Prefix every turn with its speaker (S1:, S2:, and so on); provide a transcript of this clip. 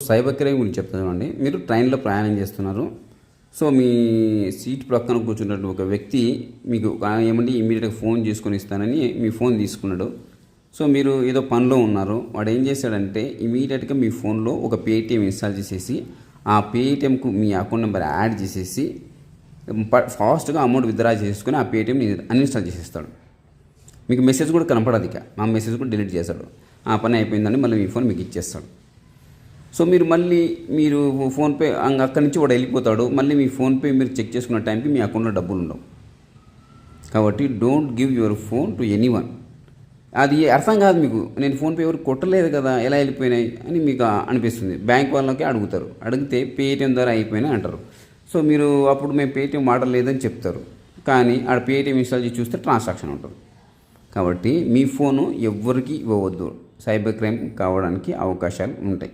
S1: Cyber crime గురించి చెప్తాను చూడండి. మీరు ట్రైన్లో ప్రయాణం చేస్తున్నారు. సో మీ సీట్ ప్రక్కన కూర్చున్నట్టు ఒక వ్యక్తి మీకు ఏమంటే ఇమీడియట్గా ఫోన్ చేసుకొని ఇస్తానని మీ ఫోన్ తీసుకున్నాడు. సో మీరు ఏదో పనిలో ఉన్నారు. వాడు ఏం చేశాడంటే ఇమీడియట్గా మీ ఫోన్లో ఒక పేటిఎం ఇన్స్టాల్ చేసేసి ఆ పేటిఎంకు మీ అకౌంట్ నెంబర్ యాడ్ చేసేసి ఫాస్ట్గా అమౌంట్ విత్డ్రా చేసుకుని ఆ పేటిఎంని అన్ఇన్స్టాల్ చేసేస్తాడు. మీకు మెసేజ్ కూడా కనపడదు, ఇక ఆ మెసేజ్ కూడా డిలీట్ చేస్తాడు. ఆ పని అయిపోయిందని మళ్ళీ మీ ఫోన్ మీకు ఇచ్చేస్తాడు. సో మీరు ఫోన్పే అక్కడి నుంచి వాడు వెళ్ళిపోతాడు. మళ్ళీ మీ ఫోన్పే మీరు చెక్ చేసుకున్న టైంకి మీ అకౌంట్లో డబ్బులు ఉండవు. కాబట్టి don't give your phone to anyone. అది అర్థం కాదు మీకు. నేను ఫోన్పే ఎవరు కొట్టలేదు కదా, ఎలా వెళ్ళిపోయినాయి అని మీకు అనిపిస్తుంది. బ్యాంక్ వాళ్ళకి అడుగుతారు. అడిగితే పేటిఎం ద్వారా అయిపోయినాయి అంటారు. సో మీరు అప్పుడు మేము పేటిఎం వాడలేదని చెప్తారు. కానీ ఆడ పేటిఎం ఇన్స్టాల్ చేసి చూస్తే ట్రాన్సాక్షన్ ఉంటుంది. కాబట్టి మీ ఫోను ఎవ్వరికి ఇవ్వవద్దు. సైబర్ క్రైమ్ కావడానికి అవకాశాలు ఉంటాయి.